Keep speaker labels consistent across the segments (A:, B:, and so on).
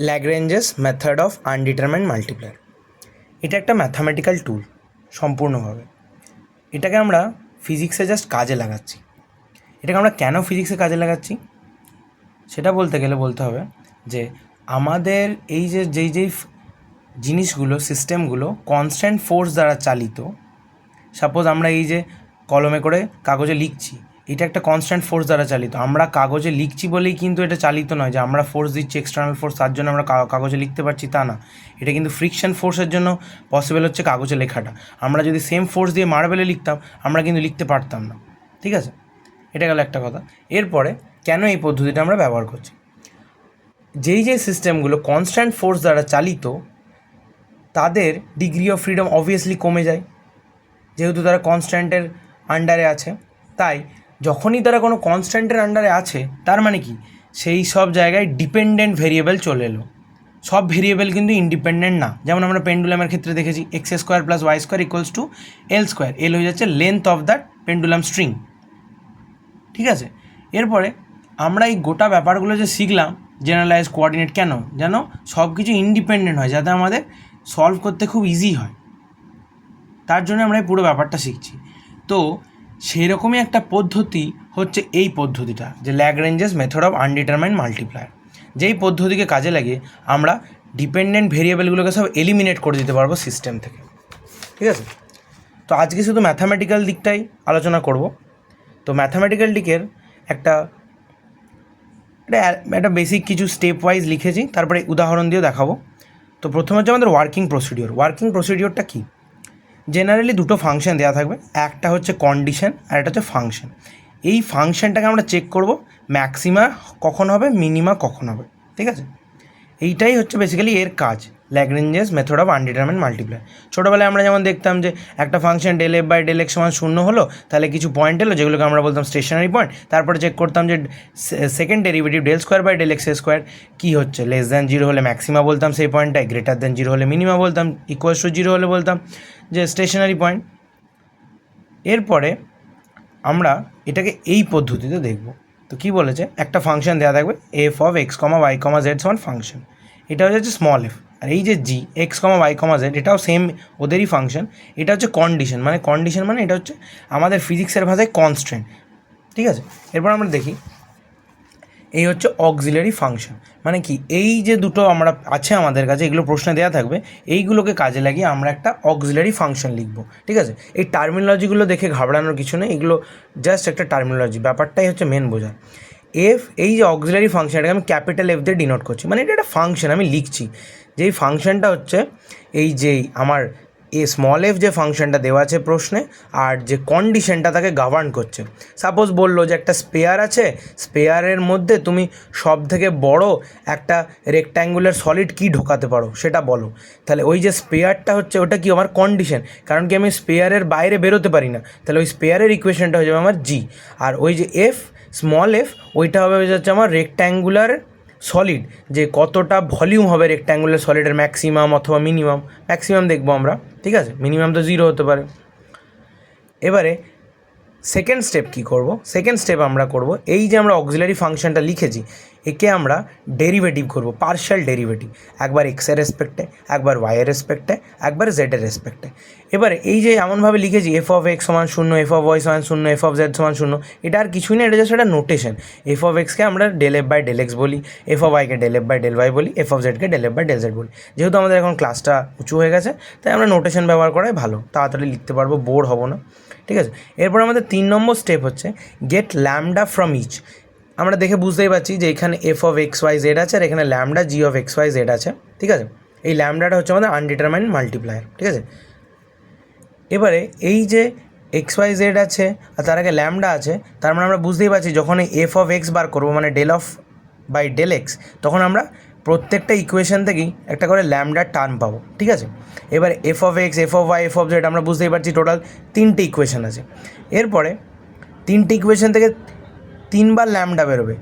A: ল্যাগ্রেঞ্জেস method of undetermined multiplier. এটা একটা mathematical টুল সম্পূর্ণভাবে। এটাকে আমরা ফিজিক্সে জাস্ট কাজে লাগাচ্ছি। এটাকে আমরা কেন ফিজিক্সে কাজে লাগাচ্ছি সেটা বলতে গেলে বলতে হবে যে আমাদের এই যে যেই জিনিসগুলো সিস্টেমগুলো কনস্ট্যান্ট ফোর্স দ্বারা চালিত। সাপোজ আমরা এই যে কলমে করে কাগজে লিখছি, এটা একটা কনস্ট্যান্ট ফোর্স দ্বারা চালিত। আমরা কাগজে লিখছি বলেই কিন্তু এটা চালিত নয় যে আমরা ফোর্স দিচ্ছি এক্সটার্নাল ফোর্স তার জন্য আমরা কাগজে লিখতে পারছি, তা না। এটা কিন্তু ফ্রিকশন ফোর্সের জন্য পসিবল হচ্ছে কাগজে লেখাটা। আমরা যদি সেম ফোর্স দিয়ে মার্বেলে লিখতাম আমরা কিন্তু লিখতে পারতাম না। ঠিক আছে, এটা গেল একটা কথা। এরপরে কেন এই পদ্ধতিটা আমরা ব্যবহার করছি, যেই সিস্টেমগুলো কনস্ট্যান্ট ফোর্স দ্বারা চালিত তাদের ডিগ্রি অফ ফ্রিডম অবভিয়াসলি কমে যায়, যেহেতু তারা কনস্ট্যান্টের আন্ডারে আছে। তাই যখনই তারা কোনো কনস্ট্যান্টের আন্ডারে আছে তার মানে কি সেই সব জায়গায় ডিপেন্ডেন্ট ভেরিয়েবল চলে এলো। সব ভেরিয়েবল কিন্তু ইন্ডিপেন্ডেন্ট না। যেমন আমরা পেন্ডুলামের ক্ষেত্রে দেখেছি x square plus Y square equals to l square. L হয়ে যাচ্ছে length of that pendulum string. ঠিক আছে, এরপরে আমরা এই গোটা ব্যাপারগুলো যে শিখলাম জেনারেলাইজ কোঅর্ডিনেট, কেন যেন সব কিছু ইন্ডিপেন্ডেন্ট হয়, যাতে আমাদের সলভ করতে খুব ইজি হয়, তার জন্য আমরা এই পুরো ব্যাপারটা শিখছি। তো সেই রকমই একটা পদ্ধতি হচ্ছে এই পদ্ধতিটা, যে ল্যাগ্রেঞ্জেস মেথড অফ আনডিটারমাইন্ড মাল্টিপ্লায়ার। যেই পদ্ধতিকে কাজে লাগিয়ে আমরা ডিপেন্ডেন্ট ভেরিয়েবলগুলোকে সব এলিমিনেট করে দিতে পারবো সিস্টেম থেকে। ঠিক আছে, তো আজকে শুধু ম্যাথামেটিক্যাল দিকটাই আলোচনা করব। তো ম্যাথামেটিক্যাল দিকের একটা বেসিক কিছু স্টেপ ওয়াইজ লিখেছি, তারপরে উদাহরণ দিয়েও দেখাবো। তো প্রথমে হচ্ছে আমাদের ওয়ার্কিং প্রসিডিওর। ওয়ার্কিং প্রসিডিওরটা কী? জেনারেলি দুটো ফাংশন দেওয়া থাকবে, একটা হচ্ছে কন্ডিশন আর একটা হচ্ছে ফাংশন। এই ফাংশনটাকে আমরা চেক করব ম্যাক্সিমা কখন হবে, মিনিমা কখন হবে। ঠিক আছে, এইটাই হচ্ছে বেসিক্যালি এর কাজ, Lagrange's method of undetermined multiplier. ছোটোবেলায় আমরা যেমন দেখতাম যে একটা function del F by del X সমান 0 হলো, তাহলে কিছু পয়েন্ট এলো যেগুলোকে আমরা বলতাম স্টেশনারি পয়েন্ট। তারপরে চেক করতাম যে second derivative del square by del x square কী হচ্ছে, লেস দ্যান 0 হলে ম্যাক্সিমা বলতাম সেই পয়েন্টটাই, গ্রেটার দ্যান 0 হলে মিনিমা বলতাম, ইকুয়ালস টু 0 হলে বলতাম যে স্টেশনারি পয়েন্ট। এরপরে আমরা এটাকে এই পদ্ধতিতে দেখব। তো কী বলেছে, একটা ফাংশন দেওয়া থাকবে F of X comma Y comma Z সমান ফাংশন। এটা হচ্ছে স্মল এফ। আর এই যে G X comma Y comma Z এটাও সেম ওদেরই ফাংশন। এটা হচ্ছে কন্ডিশন, মানে এটা হচ্ছে আমাদের ফিজিক্সের ভাষায় কনস্ট্যান্ট। ঠিক আছে, এরপর আমরা দেখি এই হচ্ছে অক্সিলারি ফাংশন। মানে কি, এই যে দুটো আমরা আছে আমাদের কাছে, এগুলো প্রশ্নে দেওয়া থাকবে, এইগুলোকে কাজে লাগিয়ে আমরা একটা অক্সিলারি ফাংশন লিখব। ঠিক আছে, এই টার্মিনোলজিগুলো দেখে ঘাবড়ানোর কিছু নেই, এগুলো জাস্ট একটা টার্মিনোলজি, ব্যাপারটাই হচ্ছে মেন বোঝা। এফ, এই যে অক্সিলারি ফাংশন, এটাকে আমি ক্যাপিটাল এফ দিয়ে ডিনোট করছি, মানে এটা একটা ফাংশন আমি লিখছি। যেই ফাংশনটা হচ্ছে এই যেই আমার স্মল এফ যে ফাংশনটা দেওয়া আছে প্রশ্নে, আর যে কন্ডিশনটা তাকে গভর্ন করছে। সাপোজ বললো যে একটা স্পেয়ার আছে, স্পেয়ারের মধ্যে তুমি সব থেকে বড় একটা রেক্ট্যাঙ্গুলার সলিড কী ঢোকাতে পারো সেটা বলো। তাহলে ওই যে স্পেয়ারটা হচ্ছে ওটা কি আমার কন্ডিশন, কারণ কি আমি স্পেয়ারের বাইরে বেরোতে পারি না, তাহলে ওই স্পেয়ারের ইকুয়েশনটা হয়ে যাবে আমার জি। আর ওই যে এফ, স্মল এফ, ওইটা হবে হচ্ছে আমার রেক্ট্যাঙ্গুলার সলিড, যে কতটা ভলিউম হবে রেক্ট্যাঙ্গুলার সলিডের, ম্যাক্সিমাম অথবা মিনিমাম। ম্যাক্সিমাম দেখবো আমরা, ঠিক আছে, মিনিমাম তো 0 হতে পারে। এবারে সেকেন্ড স্টেপ কী করব, সেকেন্ড স্টেপ আমরা করব এই যে আমরা অক্সিলারি ফাংশনটা লিখেছি একে আমরা ডেরিভেটিভ করব, পার্শিয়াল ডেরিভেটিভ, একবার এক্সের রেসপেক্টে, একবার ওয়াইয়ের রেসপেক্টে, একবার জেডের রেসপেক্টে। এবারে এই যে এমনভাবে লিখেছি এফ অফ এক্স সমান 0, এফ অফ ওয়াই সমান 0, এফ অফ জেড সমান 0, এটা আর কিছুই না, এটা জাস্ট একটা নোটেশন। এফ অফ এক্সকে আমরা del F by del x বলি, এফ অফ ওয়াইকে del F by del y বলি, এফ অফ জেডকে del F by del z বলি। যেহেতু আমাদের এখন ক্লাসটা উঁচু হয়ে গেছে তাই আমরা নোটেশন ব্যবহার করাই ভালো, তাড়াতাড়ি লিখতে পারবো, বোর হব না। ঠিক আছে, এরপর আমাদের 3 নম্বর স্টেপ হচ্ছে গেট ল্যামডা ফ্রম ইচ। আমরা দেখে বুঝতেই পারছি যে এখানে F of x Y Z আছে আর এখানে lambda G of x Y Z আছে। ঠিক আছে, এই ল্যামডাটা হচ্ছে আমাদের আনডিটারমাইন্ড মাল্টিপ্লায়ার। ঠিক আছে, এবারে এই যে এক্স ওয়াই জেড আছে আর তার আগে ল্যামডা আছে, তার মানে আমরা বুঝতেই পারছি যখন এই এফ অফ এক্স বার করবো, মানে del of by del X, তখন আমরা প্রত্যেকটা ইকুয়েশন থেকেই একটা করে ল্যামডার টার্ম পাবো। ঠিক আছে, এবার F of x, F of Y, F of Z আমরা বুঝতেই পারছি টোটাল 3টে ইকুয়েশন আছে। এরপরে 3টে ইকুয়েশন থেকে 3বার ল্যামডা বেরোবে,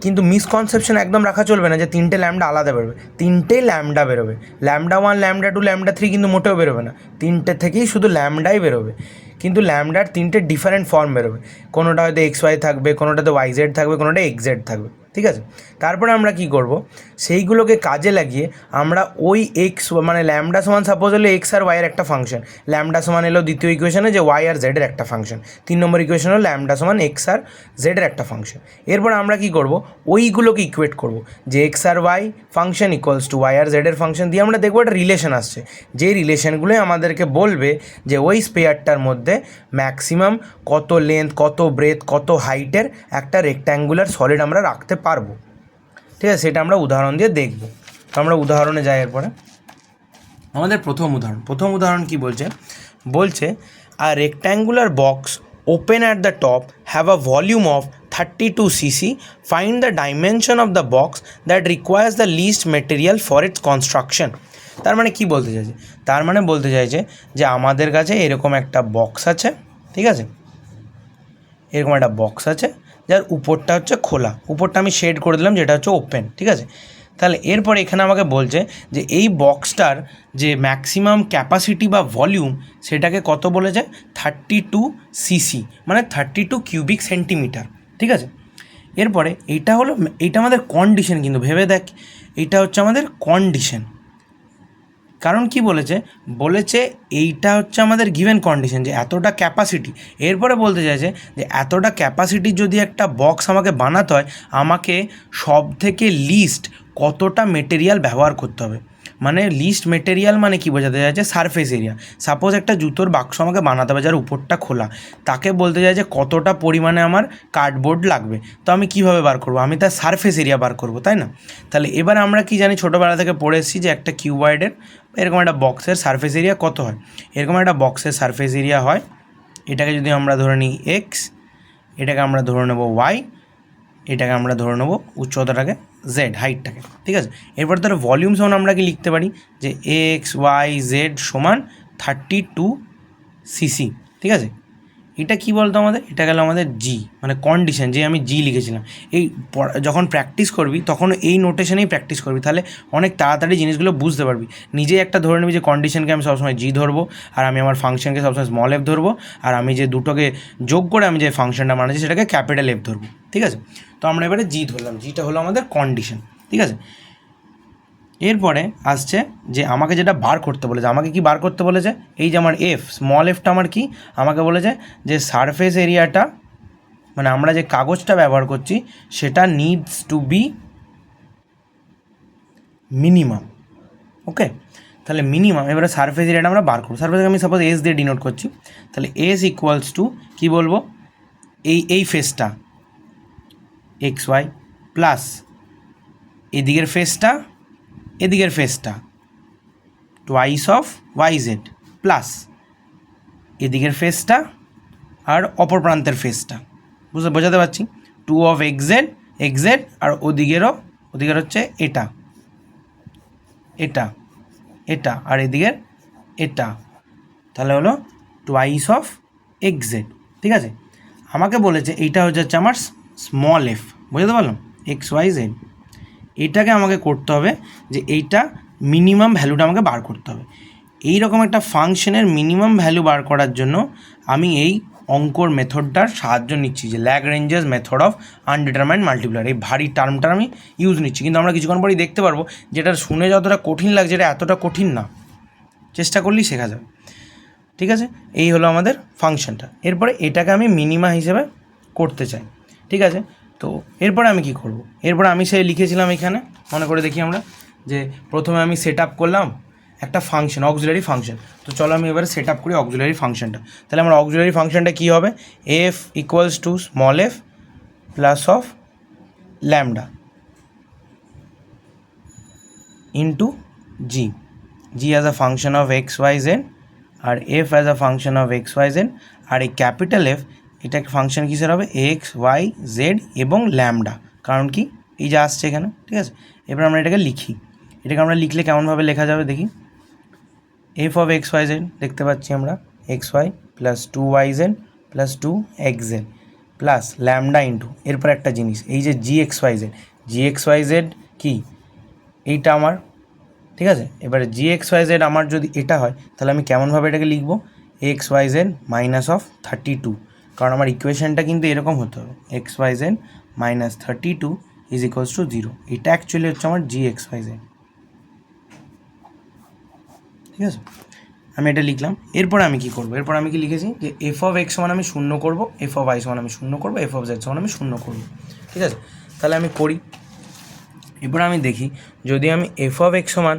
A: কিন্তু মিসকনসেপশন একদম রাখা চলবে না যে 3টে ল্যামডা আলাদা বেরোবে, 3টে ল্যামডা বেরোবে। ল্যামডা 1, ল্যামডা 2, ল্যামডা 3 কিন্তু মোটেও বেরোবে না, 3টে থেকেই শুধু ল্যামডাই বেরোবে। কিন্তু ল্যামডার 3টে ডিফারেন্ট ফর্ম বেরোবে, কোনোটা হয়তো এক্স ওয়াই থাকবে, কোনোটাতে ওয়াই জেড থাকবে, কোনোটা এক্স জেড থাকবে। ঠিক আছে। তারপরে আমরা কি করব, সেইগুলোকে কাজে লাগিয়ে আমরা ওই এক্স মানে ল্যামডা সমান সাপোজ হলো এক্স আর ওয়াইয়ের একটা ফাংশন, ল্যামডা সমান এলো দ্বিতীয় ইকুয়েশনে যে ওয়াই আর জেডের একটা ফাংশন, 3 নম্বর ইকুয়েশন হলো ল্যামডা সমান এক্স আর জেডের একটা ফাংশন। এরপর আমরা কি করব, ওইগুলোকে ইকুয়েট করব যে এক্স আর y function equals to y আর জেডের ফাংশন দিয়ে আমরা দেখবো একটা রিলেশন আসছে, যেই রিলেশনগুলোই আমাদেরকে বলবে যে ওই স্পেয়ারটার মধ্যে ম্যাক্সিমাম কত লেন্থ, কত ব্রেথ, কত হাইটের একটা রেক্ট্যাঙ্গুলার সলিড আমরা রাখতে পারবো। ঠিক আছে, সেটা আমরা উদাহরণ দিয়ে দেখব। তো আমরা উদাহরণে যাই। এরপরে আমাদের প্রথম উদাহরণ কি বলছে, বলছে a rectangular box open at the top have a volume of 32 cc, find the dimension of the box that requires the least material for its construction। তার মানে কি বলতে চাইছে, তার মানে বলতে চাইছে যে আমাদের কাছে এরকম একটা বক্স আছে, ঠিক আছে, এরকম একটা বক্স আছে যার উপরটা হচ্ছে খোলা, উপরটা আমি শেড করে দিলাম যেটা হচ্ছে ওপেন, ঠিক আছে। তাহলে এরপর এখানে আমাকে বলছে যে এই বক্সটার যে ম্যাক্সিমাম ক্যাপাসিটি বা ভলিউম সেটাকে কত বলেছে, 32 সিসি মানে 32 কিউবিক সেন্টিমিটার, ঠিক আছে। এরপরে এইটা আমাদের কন্ডিশন, কিন্তু ভেবে দেখ এইটা হচ্ছে আমাদের কন্ডিশন। কারণ কি বলেছে, এইটা হচ্ছে আমাদের গিভেন কন্ডিশন যে এতটা ক্যাপাসিটি। এরপরে বলতে চাইছে যে এতটা ক্যাপাসিটির যদি একটা বক্স আমাকে বানাতে হয়, আমাকে সব থেকে লিস্ট কতটা মেটেরিয়াল ব্যবহার করতে হবে। মানে লিস্ট মেটেরিয়াল মানে কি বোঝাতে চাইছে, সারফেস এরিয়া। সাপোজ একটা জুতোর বাক্স আমাকে বানাতে হবে যার উপরটা খোলা, তাকে বলতে চাই যে কতটা পরিমাণে আমার কার্ডবোর্ড লাগবে। তো আমি কীভাবে বার করবো, আমি তার সারফেস এরিয়া বার করবো, তাই না। তাহলে এবার আমরা কি জানি, ছোটোবেলা থেকে পড়ে এসেছি যে একটা কিউবয়েডের এরকম একটা বক্সের সারফেস এরিয়া কত হয়। এরকম একটা বক্সের সারফেস এরিয়া হয়, এটাকে যদি আমরা ধরে নিই এক্স, এটাকে আমরা ধরে নেবো ওয়াই, এটাকে আমরা ধরে নেবো উচ্চতাটাকে জেড, হাইটটাকে, ঠিক আছে। এরপর তার ভলিউম সমান আমরা কি লিখতে পারি যে এক্স ওয়াই জেড সমান 32 সিসি, ঠিক আছে। এটা কি বলতো আমাদের, এটা গেল আমাদের জি মানে কন্ডিশন, যে আমি জি লিখেছিলাম। এই যখন প্র্যাকটিস করবি তখন এই নোটেশনেই প্র্যাকটিস করবি, তাহলে অনেক তাড়াতাড়ি জিনিসগুলো বুঝতে পারবি। নিজেই একটা ধরে নিবি যে কন্ডিশনকে আমি সবসময় জি ধরবো, আর আমি আমার ফাংশনকে সবসময় স্মল এফ ধরবো, আর আমি যে দুটোকে যোগ করে আমি যে ফাংশনটা বানাচ্ছি সেটাকে ক্যাপিটাল এফ ধরবো, ঠিক আছে। তো আমরা এবারে জি ধরলাম, জিটা হলো আমাদের কন্ডিশন, ঠিক আছে। এরপরে আসছে যে আমাকে যেটা বার করতে বলেছে, আমাকে কি বার করতে বলেছে, এই যে আমার এফ, স্মল এফটা আমার কি, আমাকে বলেছে যে সারফেস এরিয়াটা মানে আমরা যে কাগজটা ব্যবহার করছি সেটা নিডস টু বি মিনিমাম, ওকে। তাহলে মিনিমাম, এবারে সারফেস এরিয়াটা আমরা বার করবো। সারফেস আমি সাপোজ এস দিয়ে ডিনোট করছি, তাহলে এস ইকুয়ালস টু কী বলবো, এই ফেসটা এক্স ওয়াই প্লাস এদিকের ফেসটা twice of Y Z plus এদিকের ফেসটা আর অপর প্রান্তের ফেসটা, বোঝাতে পারছি, 2 অফ এক্স জেড আর ওদিকের হচ্ছে এটা আর এদিকের এটা, তাহলে হলো টুয়াইস অফ এক্স জেড, ঠিক আছে। আমাকে বলেছে এইটা হচ্ছে আমার স্মল এফ, বুঝতে পারলাম, এক্স ওয়াই জেড। এটাকে আমাকে করতে হবে যে এইটা মিনিমাম ভ্যালুটা আমাকে বার করতে হবে। এই রকম একটা ফাংশনের মিনিমাম ভ্যালু বার করার জন্য আমি এই অঙ্কর মেথডটার সাহায্য নিচ্ছি, যে ল্যাগ্রেঞ্জেস মেথড অফ আনডিটারমাইন্ড মাল্টিপ্লায়ার। এই ভারী টার্মটার আমি ইউজ নিচ্ছি, কিন্তু আমরা কিছুক্ষণ পরেই দেখতে পারবো যেটা শুনে যতটা কঠিন লাগছে এটা এতটা কঠিন না, চেষ্টা করলেই শেখা যাবে, ঠিক আছে। এই হলো আমাদের ফাংশনটা। এরপরে এটাকে আমি মিনিমা হিসেবে করতে চাই, ঠিক আছে। তো এরপরে আমি কি করব, এরপরে আমি সেই লিখেছিলাম এখানে, মনে করে দেখি আমরা, যে প্রথমে আমি সেট আপ করলাম একটা ফাংশন, অক্সিলারি ফাংশন। তো চলো আমি এবারে সেট আপ করি অক্সিলারি ফাংশনটা। তাহলে আমার অক্সিলারি ফাংশনটা কী হবে, f equals to small f plus of lambda into g, g as a function of x Y z আর f as a function of x Y z, আর এই ক্যাপিটাল এফ এটা ফাংশন কিসের হবে, এক্স ওয়াই জেড এবং lambda, কারণ কি এই যা আসছে এখানে, ঠিক আছে। এবার আমরা এটাকে লিখি, এটাকে আমরা লিখলে কেমনভাবে লেখা যাবে দেখি, F of x Y Z দেখতে পাচ্ছি আমরা X Y plus 2yz plus 2xz plus lambda into, এরপর একটা জিনিস এই যে gxyz কি এইটা আমার, ঠিক আছে। এবারে gxyz আমার যদি এটা হয় তাহলে আমি কেমনভাবে এটাকে লিখব, xyz মাইনাস অফ 32, কারণ আমার ইকুয়েশনটা কিন্তু এরকম হতে হবে, xyz minus 32 is equals two 0। এটা অ্যাকচুয়ালি হচ্ছে আমার gxyz, ঠিক আছে। আমি এটা লিখলাম। এরপর আমি কি করব, এরপর আমি কি লিখেছি যে এফ অফ এক্স সমান আমি 0 করব, এফ অফ ওয়াই সমান আমি 0 করব, এফ অফ জেড সমান আমি 0 করব, ঠিক আছে। তাহলে আমি করি। এরপর আমি দেখি যদি আমি এফ অফ এক্স সমান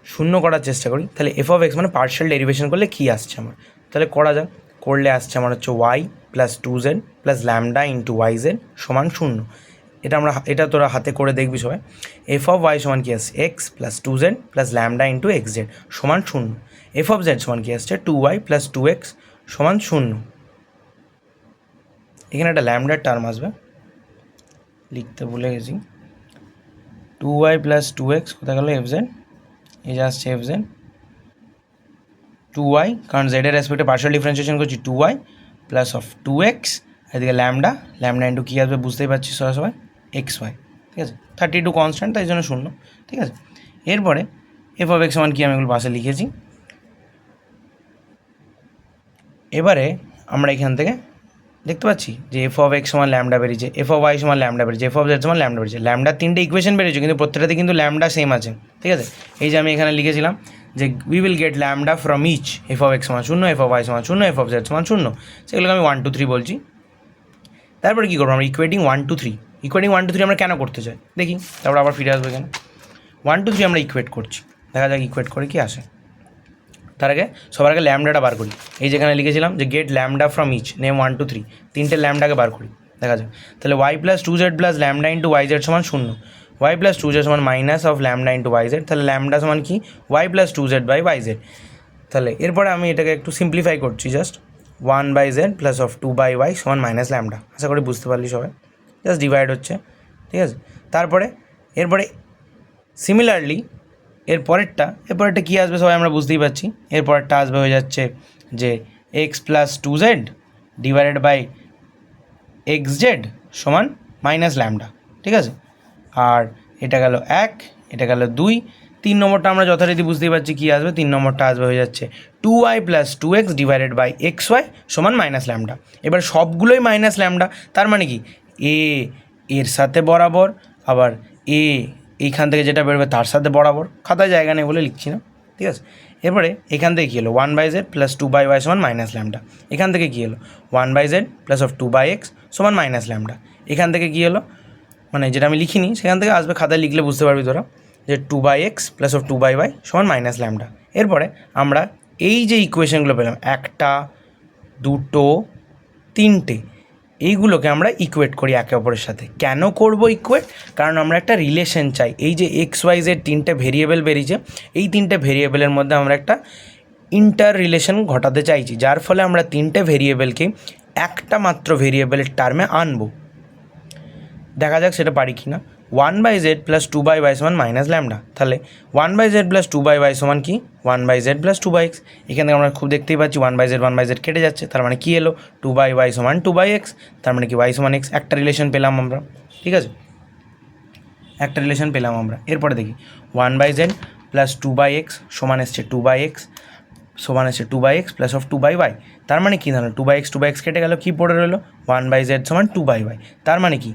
A: 0 করার চেষ্টা করি, তাহলে এফ অফ এক্স মানে পার্শিয়াল ডেরিভেশন করলে কী আসছে আমার, তাহলে করা যাক। করলে আসছে আমার হচ্ছে Y plus 2z plus lambda into Y Z সমান 0। এটা তোরা হাতে করে দেখবি সবাই। এফ অফ ওয়াই সমান কী আসছে, x plus 2z plus lambda into x Z সমান 0। এফ অফ জেড সমান কী আসছে, 2y প্লাস 2x সমান 0। এখানে একটা ল্যামডার টার্ম আসবে, লিখতে ভুলে গেছি। 2y প্লাস 2x কোথায় গেল, এফ জেড, এই যে আসছে এফ জেড 2y, কারণ জেডের রেসপেক্টে পার্শিয়াল ডিফারেন্সিয়েশন করছি 2y প্লাস অফ 2x, এদিকে ল্যামডা, ল্যামডা ইন্টু কী আসবে বুঝতেই পারছিস সবাই, xy, ঠিক আছে। 32 কনস্ট্যান্ট, তাই জন্য 0, ঠিক আছে। এরপরে এফ অফ এক্স সমান কি আমি এগুলো পাশে লিখেছি। এবারে আমরা এখান থেকে দেখতে পাচ্ছি যে এফ অফ এক্স সমান ল্যামডা বেরিয়েছে, এফ অফ ওয়াই সমান ল্যামডা বেরিয়েছে, এফ অফ জেড সমান ল্যামডা বেরিয়েছে। ল্যামডার 3টে ইকুয়েশন বেরিয়েছে, কিন্তু প্রত্যেকটাতে কিন্তু ল্যামডা সেম আছে, ঠিক আছে। এই যে আমি এখানে লিখেছিলাম যে we will get lambda from each, F of X সমান 0, এফ অফ ওয়াই সমান 0, এফ অফ জেড সমান 0, সেগুলোকে আমি 1 2 3 বলছি। তারপরে কী করবো আমরা, ইকুয়েটিং 1 2 3, ইকুয়েটিং 1 2 3 আমরা কেন করতে চাই দেখি, তারপর আবার ফিরে আসবো এখানে। 1 2 3 আমরা ইকুয়েট করছি, দেখা যাক ইকুয়েট করে কি আসে। তার আগে সবার আগে ল্যামডাটা বার করি। এই যেখানে লিখেছিলাম যে get lambda from each, name 1 2 3, 3টে ল্যামডাকে বার করি, দেখা যাক। তাহলে Y plus 2z plus lambda into Y Z সমান 0, ওয়াই প্লাস 2z সমান minus of lambda into Y Z, তাহলে ল্যামডা সমান কি, Y plus 2z by Y Z. তাহলে এরপরে আমি এটাকে একটু সিম্পলিফাই করছি, just 1 by Z plus of 2 by Y সমান মাইনাস ল্যামডা, আশা করি বুঝতে পারলি সবাই, জাস্ট ডিভাইড হচ্ছে, ঠিক আছে। তারপরে এরপরে সিমিলারলি এরপরেরটা কী আসবে সবাই আমরা বুঝতেই পারছি। এরপরেরটা আসবে হয়ে যাচ্ছে যে X plus 2z divided by X Z সমান মাইনাস ল্যামডা, ঠিক আছে। আর এটা গেল 1, এটা গেল 2, 3 নম্বরটা আমরা যথারীতি বুঝতেই পারছি কী আসবে। 3 নম্বরটা আসবে হয়ে যাচ্ছে 2y plus 2x divided by X Y সমান মাইনাস ল্যামডা। এবার সবগুলোই মাইনাস ল্যামডা, তার মানে কি এর সাথে বরাবর, আবার এইখান থেকে যেটা বেরোবে তার সাথে বরাবর, খাতায় জায়গা নেই বলে লিখছি না, ঠিক আছে। এরপরে এখান থেকে কী হলো, 1 by Z plus 2 by Y সমান মাইনাস ল্যামডা। এখান থেকে কী হলো, 1 by Z plus of 2 by X সমান মাইনাস ল্যামডা। এখান থেকে কী হলো, মানে যেটা আমি লিখিনি সেখান থেকে আসবে, খাতায় লিখলে বুঝতে পারবি তোরা, যে 2 by X plus of 2 by Y সমান মাইনাস ল্যামডা। এরপরে আমরা এই যে ইকুয়েশনগুলো পেলাম, 1টা 2টো 3টে, এইগুলোকে আমরা ইকুয়েট করি একে অপরের সাথে। কেন করব ইকুয়েট, কারণ আমরা একটা রিলেশন চাই। এই যে এক্স ওয়াই জেড 3টে ভেরিয়েবল বেরিয়েছে, এই 3টে ভেরিয়েবলের মধ্যে আমরা একটা ইন্টার রিলেশন ঘটাতে চাইছি, যার ফলে আমরা 3টে ভেরিয়েবলকে একটা মাত্র ভেরিয়েবলের টার্মে আনবো। দেখা যাক সেটা পারি কি না। 1 by Z plus 2 by Y সমান মাইনাস ল্যামডা, তাহলে 1 by Z plus 2 by Y সমান কি, 1 by Z plus 2 by X. এখান থেকে আমরা খুব দেখতেই পাচ্ছি 1 বাই জেড কেটে যাচ্ছে, তার মানে কি এলো, 2 বাই ওয়াই সমান 2 বাই এক্স, তার মানে কি ওয়াই সমান এক্স। একটা রিলেশন পেলাম আমরা, ঠিক আছে, একটা রিলেশন পেলাম আমরা। এরপরে দেখি 1 by Z plus 2 by X সমান এসছে 2 বাই এক্স, সমান এসছে 2 by X plus of 2 by Y, তার মানে কি ধরো 2 বাই এক্স কেটে গেল, কী পড়ে রইলো, 1 বাই জেড সমান 2 বাই ওয়াই, তার মানে কি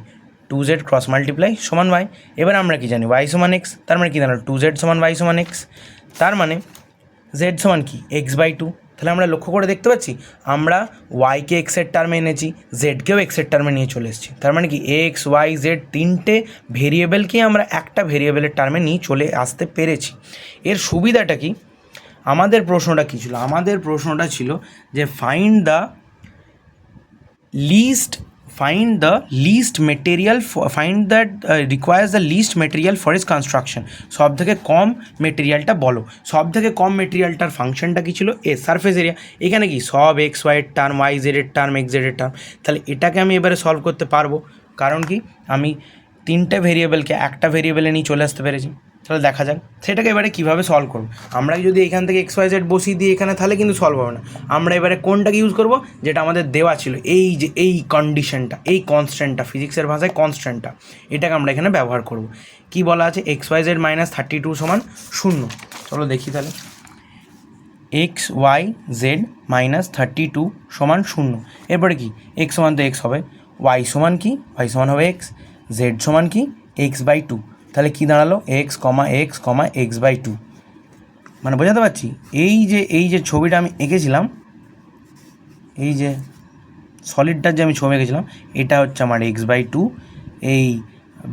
A: 2z ক্রস মাল্টিপ্লাই সমান y। এবার আমরা কি জানি, y সমান x, তার মানে কি জানো 2z সমান y সমান x, তার মানে z সমান কি x বাই 2। তাহলে আমরা লক্ষ্য করে দেখতে পাচ্ছি আমরা yকে x এর টার্মে এনেছি, zকেও x এর টার্মে নিয়ে চলে এসেছি, তার মানে কি x y z 3টে ভেরিয়েবলকে আমরা একটা ভেরিয়েবলের টার্মে নিয়ে চলে আসতে পেরেছি। এর সুবিধাটা কি, আমাদের প্রশ্নটা কী ছিল, আমাদের প্রশ্নটা ছিল যে find the least material, find that requires the least material for this construction. সব থেকে কম মেটেরিয়ালটা বলো। সব থেকে কম মেটেরিয়ালটার ফাংশনটা কী ছিল, সারফেস এরিয়া। এখানে কি সব এক্স ওয়াইয়ের টার্ম, ওয়াই জেডের টার্ম, এক্স জেডের টার্ম, তাহলে এটাকে আমি এবারে সলভ করতে পারবো, কারণ কি আমি 3টে ভেরিয়েবলকে একটা ভেরিয়েবলে নিয়ে চলে আসতে পেরেছি। তাহলে দেখা যাক সেটাকে এবারে কীভাবে সলভ করবো। আমরা যদি এখান থেকে এক্স ওয়াই জেড বসিয়ে দিই এখানে, তাহলে কিন্তু সলভ হবে না। আমরা এবারে কোনটাকে ইউজ করবো, যেটা আমাদের দেওয়া ছিল, এই যে এই কন্ডিশনটা, এই কনস্ট্যান্টটা, ফিজিক্সের ভাষায় কনস্ট্যান্টটা, এটাকে আমরা এখানে ব্যবহার করব। কি বলা আছে, এক্স ওয়াই জেড মাইনাস 32 সমান 0। চলো দেখি তাহলে, এক্স ওয়াই জেড মাইনাস 32 সমান 0। এরপরে কি, এক্স সমান তো এক্স হবে, ওয়াই সমান কি, ওয়াই সমান হবে এক্স, জেড সমান কি x/2, তাহলে কী দাঁড়ালো x,x,x/2। মানে বোঝাতে পারছি এই যে ছবিটা আমি এঁকেছিলাম, এই যে সলিডটার যে আমি ছবি এঁকেছিলাম, এটা হচ্ছে আমার x/2, এই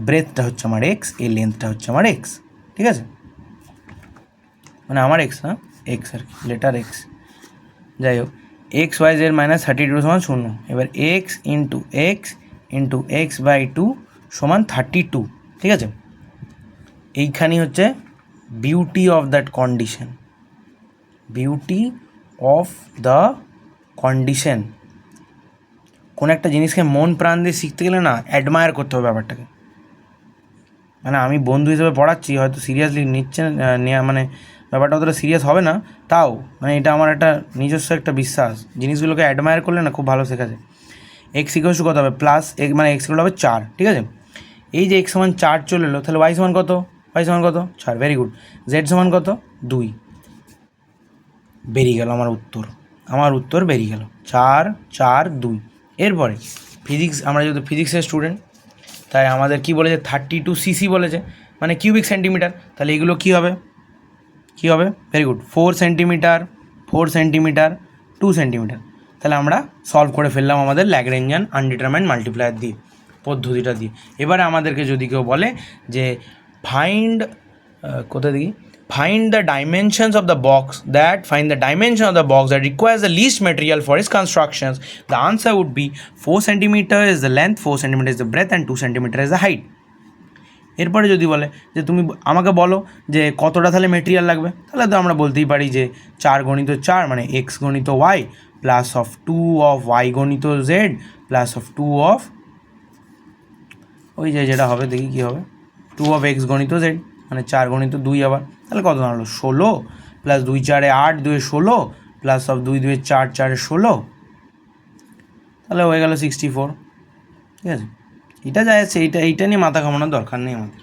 A: ব্রেথটা হচ্ছে আমার x, এই লেন্থটা হচ্ছে আমার x, ঠিক আছে? মানে আমার x না, x আর কি, লেটার x। যাই হোক, x/y মাইনাস 32 সমান 0। এবার x ইন্টু x/2 সমান 32, ঠিক আছে? এইখানেই হচ্ছে beauty of that condition, beauty of the condition. কোনো একটা জিনিসকে মন প্রাণ দিয়ে শিখতে গেলে না অ্যাডমায়ার করতে হবে ব্যাপারটাকে। মানে আমি বন্ধু হিসেবে পড়াচ্ছি, হয়তো সিরিয়াসলি নিচ্ছে নেওয়া, মানে ব্যাপারটা অতটা সিরিয়াস হবে না, তাও মানে এটা আমার একটা নিজস্ব একটা বিশ্বাস, জিনিসগুলোকে অ্যাডমায়ার করলে না খুব ভালো শেখা যায়। এক্স ইকুয়ালস টু কত হবে প্লাস মানে এক্স ইকুয়াল হবে 4, ঠিক আছে? এই যে এক্স সমান 4 চলে এলো, তাহলে ওয়াই সমান কত? 4, ভেরি গুড। জেড সমান কত? 2। বেরিয়ে গেল আমার উত্তর বেরিয়ে গেল 4, 4, 2। এরপরে ফিজিক্স, আমরা যেহেতু ফিজিক্সের স্টুডেন্ট, তাই আমাদের কি বলেছে 32 সিসি বলেছে, মানে কিউবিক সেন্টিমিটার। তাহলে এগুলো কী হবে? Very good, 4 centimetre, 4 centimetre, 2 centimetre. তাহলে আমরা সলভ করে ফেললাম আমাদের ল্যাগ্রেঞ্জিয়ান আনডিটারমাইন্ড মাল্টিপ্লায়ার দিয়ে, পদ্ধতিটা দিয়ে। এবারে আমাদেরকে যদি কেউ বলে যে find the dimensions of the box that requires the least material for its constructions, the answer would be 4 centimeter is the length, 4 centimeter is the breadth, and 2 centimeter is the height. এরপরে যদি বলে যে তুমি আমাকে বলো যে কতটা তাহলে মেটেরিয়াল লাগবে, তাহলে তো আমরা বলতেই পারি যে 4 গণিত 4 মানে x গণিত y plus of 2 of y গণিত z প্লাস অফ 2 অফ ওই যেটা হবে, দেখি কী হবে, 2 অফ x গণিত z, মানে 4 গণিত 2 আবার, তাহলে কত দাঁড়ালো 16 প্লাস 2 4 8 2 16 প্লাস অফ 2 2 4 4 16, তাহলে হয়ে গেল 64, ঠিক আছে? এটা যা আছে এইটা নিয়ে মাথা ঘামানোর দরকার নেই আমাদের।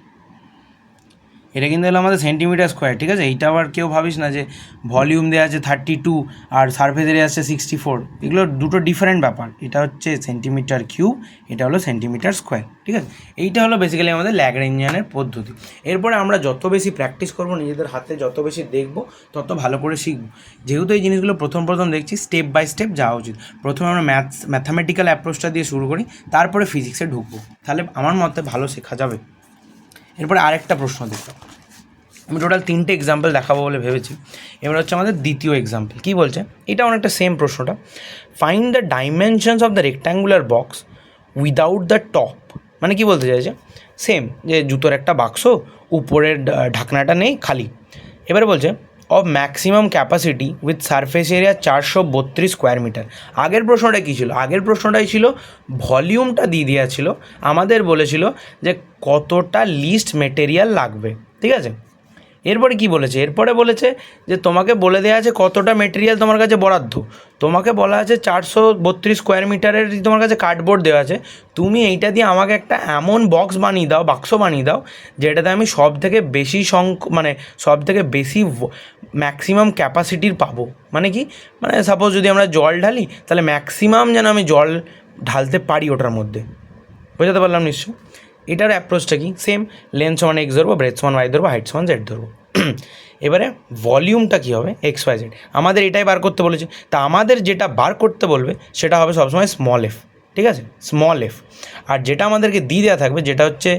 A: এটা কিন্তু হলো আমাদের সেন্টিমিটার স্কোয়ার, ঠিক আছে? এইটা আবার কেউ ভাবিস না যে ভলিউম দেওয়া আছে 32 আর সারফেস এরিয়া আছে 64, এগুলো দুটো ডিফারেন্ট ব্যাপার। এটা হচ্ছে সেন্টিমিটার কিউব, এটা হলো সেন্টিমিটার স্কোয়ার, ঠিক আছে? এইটা হলো বেসিক্যালি আমাদের ল্যাগ্রেঞ্জিয়ানের পদ্ধতি। এরপরে আমরা যত বেশি প্র্যাকটিস করবো, নিজেদের হাতে যত বেশি দেখবো, তত ভালো করে শিখবো। যেহেতু এই জিনিসগুলো প্রথম দেখছি, স্টেপ বাই স্টেপ যাওয়া উচিত। প্রথমে আমরা ম্যাথামেটিক্যাল অ্যাপ্রোচটা দিয়ে শুরু করি, তারপরে ফিজিক্সে ঢুকবো, তাহলে আমার মতে ভালো শেখা যাবে। এরপরে আরেকটা প্রশ্ন দেখলাম, আমি টোটাল 3টে এক্সাম্পল দেখাবো বলে ভেবেছি। এবার হচ্ছে আমাদের দ্বিতীয় এক্সাম্পল, কী বলছে, এটা অনেকটা সেম প্রশ্নটা। Find the dimensions of the rectangular box without the top. মানে কি বলতে চাইছে, সেম যে জুতোর একটা বাক্স, উপরের ঢাকনাটা নেই, খালি। এবারে বলছে of maximum capacity with surface area 432 square metre. আগের প্রশ্নটা কী ছিল? আগের প্রশ্নটাই ছিল ভলিউমটা দিয়ে দেওয়া ছিল, আমাদের বলেছিল যে কতটা লিস্ট মেটেরিয়াল লাগবে, ঠিক আছে? এরপরে কি বলেছে? এরপরে বলেছে যে তোমাকে বলে দেওয়া আছে কতটা মেটেরিয়াল তোমার কাছে বরাদ্দ। তোমাকে বলা আছে 432 স্কোয়ার মিটারের তোমার কাছে কার্ডবোর্ড দেওয়া আছে, তুমি এইটা দিয়ে আমাকে একটা এমন বাক্স বানিয়ে দাও যেটাতে আমি সব থেকে বেশি ম্যাক্সিমাম ক্যাপাসিটির পাবো। মানে কি, মানে সাপোজ যদি আমরা জল ঢালি, তাহলে ম্যাক্সিমাম যেন আমি জল ঢালতে পারি ওটার মধ্যে। বোঝাতে পারলাম নিশ্চয়? এটার অ্যাপ্রোচটা কি? সেম, লেন্থ সমান এক্স ধরবো, ব্রেথ সমান ওয়াই ধরবো, হাইট সমান জেড ধরবো। এবারে ভলিউমটা কী হবে? X Y Z. আমাদের এটাই বার করতে বলেছে, তা আমাদের যেটা বার করতে বলবে সেটা হবে সবসময় স্মল এফ, ঠিক আছে? Small F. আর যেটা আমাদেরকে দিয়ে দেওয়া থাকবে, যেটা হচ্ছে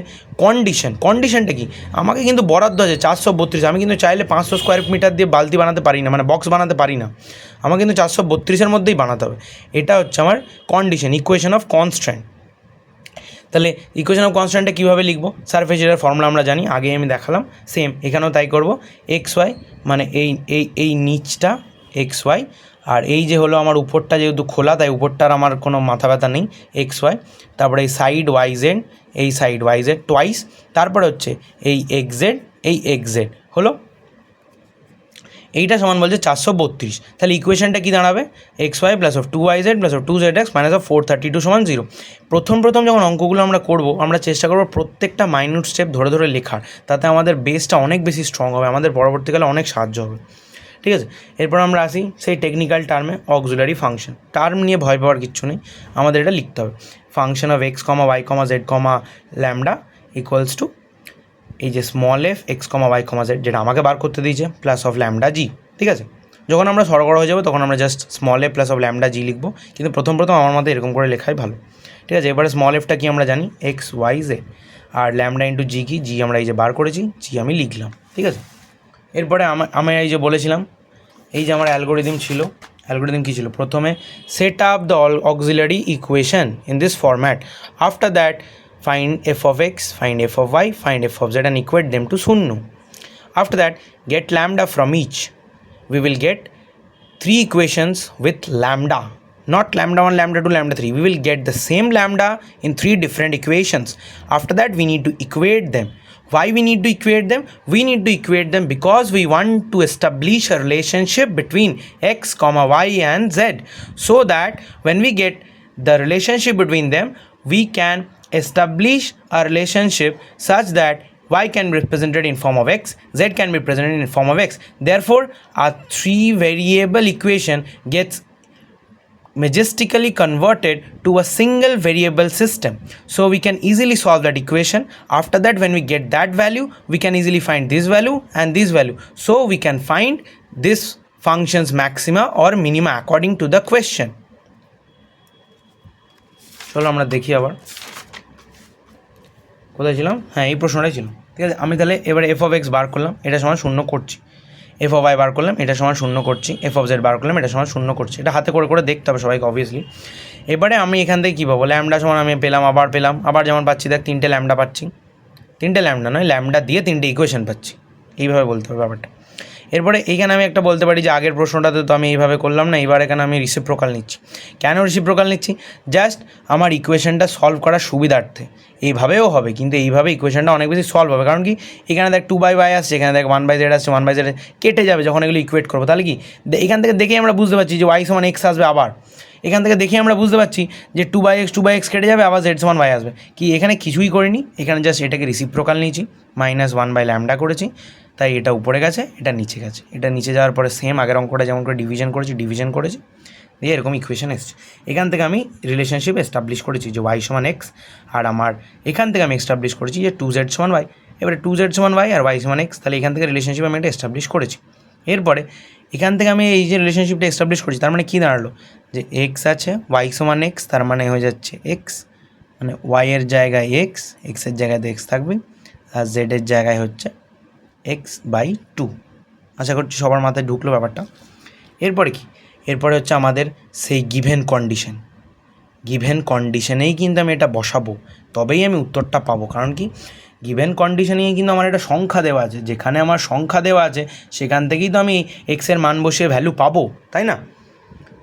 A: কন্ডিশনটা কি, আমাকে কিন্তু বরাদ্দ আছে 432, আমি কিন্তু চাইলে 500 স্কোয়ার মিটার দিয়ে বালতি বানাতে পারি না, মানে বক্স বানাতে পারি না, আমাকে কিন্তু 432-এর মধ্যেই বানাতে হবে। এটা হচ্ছে আমার কন্ডিশন, ইকুয়েশন অফ কনস্ট্যান্ট। তাহলে ইকুয়েশন অফ কনস্ট্যান্টটা কীভাবে লিখবো? সারফেস এরিয়ার ফর্মুলা আমরা জানি, আগে আমি দেখালাম, সেম এখানেও তাই করব। এক্স ওয়াই মানে এই নিচটা এক্স ওয়াই, আর এই যে হলো আমার উপরটা যেহেতু খোলা, তাই উপরটার আমার কোনো মাথা ব্যথা নেই, এক্স ওয়াই। তারপরে এই সাইড ওয়াই জেড টোয়াইস, তারপরে হচ্ছে এই এক্স জেড হলো। এইটা সমান বলছে 432। তাহলে ইকুয়েশনটা কী দাঁড়াবে? X Y plus of 2y Z plus of 2z X minus of 432 সমান 0। প্রথম যখন অঙ্কগুলো আমরা করবো, আমরা চেষ্টা করবো প্রত্যেকটা মাইনিউট স্টেপ ধরে লেখার, তাতে আমাদের বেসটা অনেক বেশি স্ট্রং হবে, আমাদের পরবর্তীকালে অনেক সাহায্য হবে, ঠিক আছে? এরপর আমরা আসি সেই টেকনিক্যাল টার্মে, অক্সিলারি ফাংশন। টার্ম নিয়ে ভয় পাওয়ার কিচ্ছু নেই, আমাদের এটা লিখতে হবে। Function of X comma Y comma Z comma lambda equals to এই যে small F X comma Y comma Z, যেটা আমাকে বার করতে দিয়েছে, প্লাস অফ ল্যামডা জি। ঠিক আছে, যখন আমরা সরগড় হয়ে যাবো তখন আমরা just small f plus of lambda g লিখবো, কিন্তু প্রথম আমার মধ্যে এরকম করে লেখাই ভালো। ঠিক আছে, এবারে স্মল এফটা কি আমরা জানি, এক্স ওয়াই জেড, আর ল্যামডা ইন্টু জি কি, জি আমরা এই যে বার করেছি, জি আমি লিখলাম। ঠিক আছে, এরপরে আমি এই যে বলেছিলাম, এই যে আমার অ্যালগোরিদম ছিল, অ্যালগোরিদম কী ছিল, প্রথমে set up the auxiliary equation in this format, after that find f of x, find f of y, find f of z and equate them to শূন্য. After that, get lambda from each. We will get 3 equations with lambda, not lambda 1, lambda 2, lambda 3. We will get the same lambda in 3 different equations. After that, we need to equate them. Why we need to equate them? We need to equate them because we want to establish a relationship between x, y and z, so that when we get the relationship between them, we can establish a relationship such that y can be represented in form of x, z can be represented in form of x. Therefore, our 3 variable equation gets majestically converted to a single variable system. So we can easily solve that equation. After that, when we get that value, we can easily find this value and this value. So we can find this function's maxima or minima according to the question. চলো আমরা দেখি আবার কোথায় ছিলাম, হ্যাঁ এই প্রশ্নটাই ছিল। ঠিক আছে, আমি তাহলে এবারে এফ অফ এক্স বার করলাম, এটা সমান 0 করছি, এফ অফ ওয়াই বার করলাম, এটা সমান 0 করছি, এফ অফ জেড বার করলাম, এটা সমান 0 করছি। এটা হাতে করে করে দেখতে হবে সবাইকে অবভিয়াসলি। এবারে আমি এখান থেকে কী পাবো, ল্যামডা সমান আমি পেলাম, আবার যেমন পাচ্ছি, দেখ 3টে ল্যামডা পাচ্ছি, 3টে ল্যামডা নয়, ল্যামডা দিয়ে 3টে ইকুয়েশন পাচ্ছি, এইভাবে বলতে হবে ব্যাপারটা। এরপরে এইখানে আমি একটা বলতে পারি যে আগের প্রশ্নটাতে তো আমি এইভাবে করলাম না, এবার এখানে আমি রিসিপ্রোকাল নিচ্ছি। কেন রিসিপ্রোকাল নিচ্ছি? জাস্ট আমার ইকুয়েশনটা সলভ করার সুবিধার্থে। এইভাবেও হবে, কিন্তু এইভাবে ইকুয়েশনটা অনেক বেশি সলভ হবে, কারণ কি এখানে দেখ 2/y আসছে, এখানে দেখ 1/z আসছে, 1/z কেটে যাবে যখন এগুলো ইকুয়েট করবো। তাহলে কি এখান থেকে দেখেই আমরা বুঝতে পারছি যে y সমান x আসবে, আবার এখান থেকে দেখে আমরা বুঝতে পারছি যে 2/x কেটে যাবে, আবার z সমান y আসবে। কি এখানে কিছুই করিনি, এখানে জাস্ট এটাকে রিসিপ্রোকাল নিয়েছি, -1/λ করেছি, তাই এটা উপরে গেছে, এটা নিচে গেছে। এটা নিচে যাওয়ার পরে সেম আগের অঙ্কটা যেমন করে ডিভিশন করেছি দিয়ে এরকম ইকুয়েশন এসছে। এখান থেকে আমি রিলেশনশিপ এস্টাবলিশ করেছি যে y সমান x, আর আমার এখান থেকে আমি এস্টাবলিশ করেছি যে 2z সমান y। এবারে 2z সমান y আর y সমান x, তাহলে এখান থেকে রিলেশনশিপ আমি একটা এস্টাবলিশ করেছি। এরপরে এখান থেকে আমি এই যে রিলেশনশিপটা এস্টাবলিশ করেছি, তার মানে কী দাঁড়ালো, যে x আছে, y সমান x, তার মানে হয়ে যাচ্ছে x, মানে y এর জায়গায় x এর জায়গায় x থাকবে, আর z এর জায়গায় হচ্ছে x/2। আশা করছি সবার মাথায় ঢুকলো ব্যাপারটা। এরপরে কি, এরপরে হচ্ছে আমাদের সেই গিভেন কন্ডিশনেই কিন্তু আমি এটা বসাবো, তবেই আমি উত্তরটা পাবো। কারণ কি গিভেন কন্ডিশনেই কিন্তু আমার একটা সংখ্যা দেওয়া আছে, যেখানে আমার সংখ্যা দেওয়া আছে সেখান থেকেই তো আমি এক্সের মান বসিয়ে ভ্যালু পাবো, তাই না?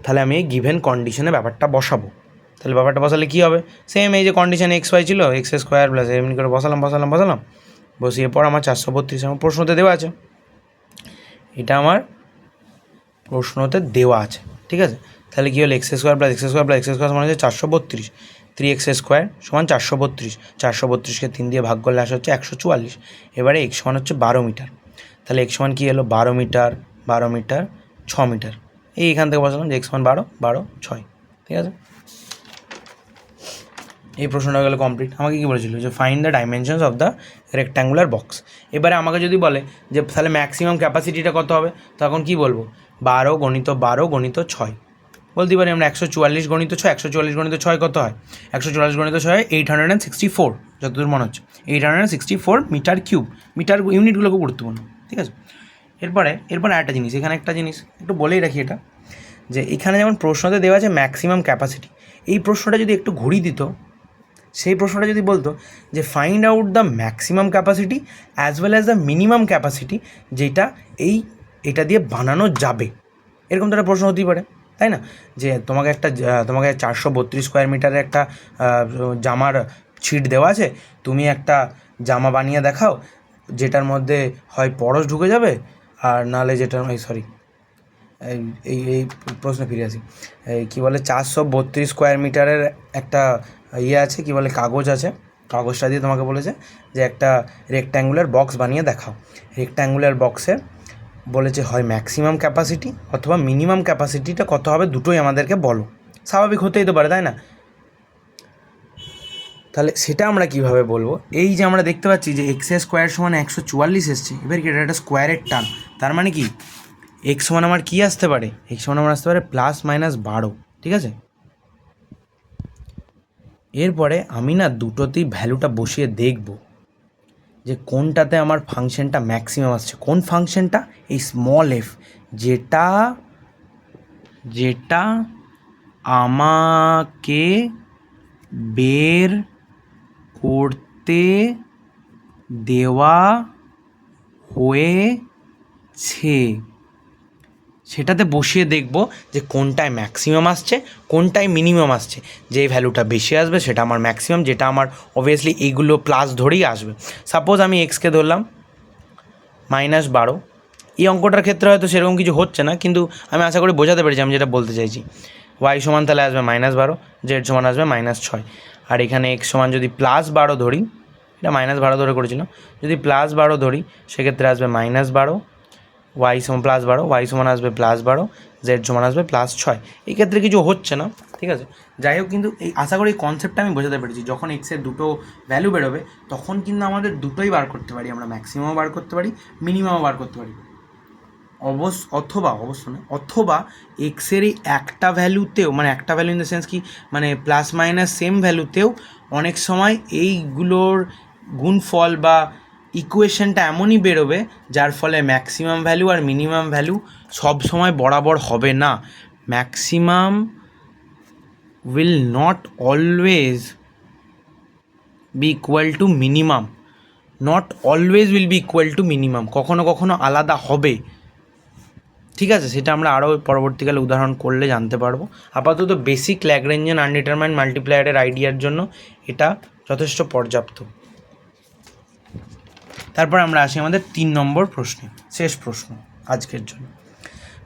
A: তাহলে আমি এই গিভেন কন্ডিশনে ব্যাপারটা বসাবো। তাহলে ব্যাপারটা বসালে কী হবে, সেম এই যে কন্ডিশন x/y ছিল, x² প্লাস এমনি করে বসালাম, বসিয়ে পর আমার 432 আমার প্রশ্নতে দেওয়া আছে, এটা আমার প্রশ্নতে দেওয়া আছে। ঠিক আছে, তাহলে কী হলো, x² প্লাস সমান হচ্ছে 432, 3x² সমান 432, 432কে 3 দিয়ে ভাগ করলে আসা হচ্ছে 144। এবারে x সমান হচ্ছে 12 মিটার, তাহলে x সমান কী হলো 12 মিটার, 6 মিটার। এইখান থেকে বসালাম যে x সমান 12, 6। ঠিক আছে, এই প্রশ্নটা গেলে কমপ্লিট। আমাকে কী বলেছিল, যে find the dimensions of the rectangular box. এবারে আমাকে যদি বলে যে তাহলে ম্যাক্সিমাম ক্যাপাসিটিটা কত হবে, তখন কি বলবো, 12 × 6 বলতে পারি আমরা। 144 × 6, 144 × 6 কত হয়, 144 × 6 হয় 864, যতদূর মনে হচ্ছে 864 মিটার কিউব। মিটার ইউনিটগুলো খুব গুরুত্বপূর্ণ। ঠিক আছে, এরপরে আরেকটা জিনিস, এখানে একটা জিনিস একটু বলেই রাখি, এটা যে এখানে যেমন প্রশ্নতে দেওয়া আছে ম্যাক্সিমাম ক্যাপাসিটি, এই প্রশ্নটা যদি একটু ঘুরিয়ে দিত, সেই প্রশ্নটা যদি বলতো যে find out the maximum capacity as well as the minimum capacity, যেটা এটা দিয়ে বানানো যাবে, এরকম তো একটা প্রশ্ন হতেই পারে, তাই না? যে তোমাকে 432 স্কোয়ার মিটারের একটা জামার ছিট দেওয়া আছে, তুমি একটা জামা বানিয়ে দেখাও যেটার মধ্যে হয় পরশ ঢুকে যাবে, আর নাহলে এই প্রশ্নে ফিরে আসি, কী বলে 432 স্কোয়ার মিটারের একটা আছে, কী বলে কাগজ আছে, কাগজটা দিয়ে তোমাকে বলেছে যে একটা রেক্ট্যাঙ্গুলার বক্স বানিয়ে দেখাও। রেক্ট্যাঙ্গুলার বক্সে বলেছে হয় ম্যাক্সিমাম ক্যাপাসিটি অথবা মিনিমাম ক্যাপাসিটিটা কত হবে, দুটোই আমাদেরকে বলো। স্বাভাবিক হতেই তো পারে, তাই না? তাহলে সেটা আমরা কীভাবে বলবো, এই যে আমরা দেখতে পাচ্ছি যে এক্স স্কোয়ার সমান 144 এসছে, এবার কি এটা একটা স্কোয়ারের টার্ম, তার মানে কি এক্স সমান আমার কী আসতে পারে, এক্স সমান আমার আসতে পারে +-12, ঠিক আছে। এরপরে আমি না দুটোতেই ভ্যালুটা বসিয়ে দেখব যে কোনটাতে আমার ফাংশনটা ম্যাক্সিমাম আসছে, কোন ফাংশনটা, এই স্মল এফ, যেটা যেটা আমাকে বের করতে দেওয়া হয়েছে, সেটাতে বসিয়ে দেখব যে কোনটায় ম্যাক্সিমাম আসছে কোনটায় মিনিমাম আসছে, যে ভ্যালুটা বেশি আসবে সেটা আমার ম্যাক্সিমাম, যেটা আমার অবভিয়াসলি এইগুলো প্লাস ধরেই আসবে। সাপোজ আমি এক্সকে ধরলাম -12, এই অঙ্কটার ক্ষেত্রে হয়তো সেরকম কিছু হচ্ছে না, কিন্তু আমি আশা করি বোঝাতে পেরেছি আমি যেটা বলতে চাইছি। ওয়াই সমান তাহলে আসবে -12, জেড সমান আসবে -6, আর এখানে এক্স সমান যদি +12 ধরি, এটা -12 ধরে করেছিলাম, যদি +12 ধরি সেক্ষেত্রে আসবে -12, ওয়াই সমান +12, ওয়াই সমান আসবে +12, জেড সমান আসবে +6। এই ক্ষেত্রে কিছু হচ্ছে না, ঠিক আছে। যাই হোক, কিন্তু এই আশা করি এই কনসেপ্টটা আমি বোঝাতে পেরেছি। যখন এক্সের দুটো ভ্যালু বেরোবে তখন কিন্তু আমাদের দুটোই বার করতে পারি, আমরা ম্যাক্সিমামও বার করতে পারি, মিনিমামও বার করতে পারি। অথবা এক্সেরই একটা ভ্যালুতেও, মানে একটা ভ্যালু ইন দ্য সেন্স কি, মানে প্লাস মাইনাস সেম ভ্যালুতেও অনেক সময় এইগুলোর গুণফল বা ইকুয়েশনটা এমনই বেরোবে যার ফলে ম্যাক্সিমাম ভ্যালু আর মিনিমাম ভ্যালু সব সময় বরাবর হবে না। Maximum will not always be equal to minimum, not always will be equal to minimum, কখনো কখনো আলাদা হবে, ঠিক আছে। সেটা আমরা আরও পরবর্তীকালে উদাহরণ করলে জানতে পারবো। আপাতত বেসিক ল্যাগ্রেঞ্জিয়ান আনডিটারমাইন্ড মাল্টিপ্লায়ারের আইডিয়ার জন্য এটা যথেষ্ট পর্যাপ্ত। তারপর আমরা আসি আমাদের 3 নম্বর প্রশ্নে, শেষ প্রশ্ন আজকের জন্য।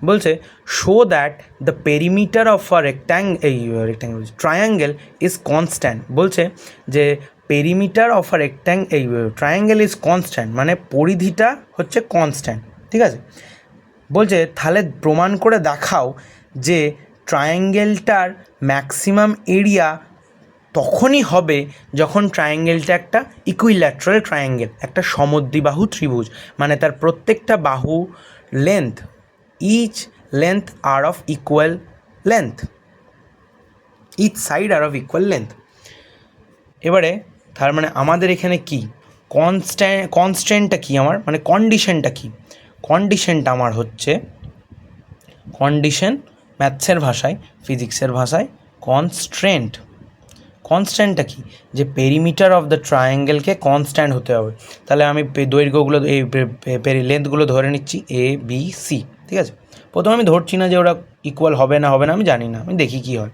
A: বলছে show that the perimeter of a triangle is constant. বলছে যে perimeter of a triangle is constant, মানে পরিধিটা হচ্ছে কনস্ট্যান্ট, ঠিক আছে। বলছে তাহলে প্রমাণ করে দেখাও যে ট্রায়াঙ্গেলটার ম্যাক্সিমাম এরিয়া তখনই হবে যখন ট্রায়াঙ্গেলটা একটা ইকুইল্যাট্রাল ট্রায়াঙ্গেল, একটা সমদ্বিবাহু ত্রিভুজ, মানে তার প্রত্যেকটা বাহু length, each length are of equal length, each side are of equal length. এবারে তার মানে আমাদের এখানে কি কনস্ট্যান্টটা কি, আমার মানে কন্ডিশনটা কি, কন্ডিশনটা আমার হচ্ছে, কন্ডিশন ম্যাথসের ভাষায়, ফিজিক্সের ভাষায় কনস্ট্যান্ট। কনস্ট্যান্টটা কি, যে পেরিমিটার অফ দ্য ট্রায়াঙ্গেলকে কনস্ট্যান্ট হতে হবে। তাহলে আমি দৈর্ঘ্যগুলো, এই লেন্থগুলো ধরে নিচ্ছি এ বি সি, ঠিক আছে। প্রথমে আমি ধরছি না যে ওরা ইকুয়াল হবে না আমি জানি না, আমি দেখি কী হয়।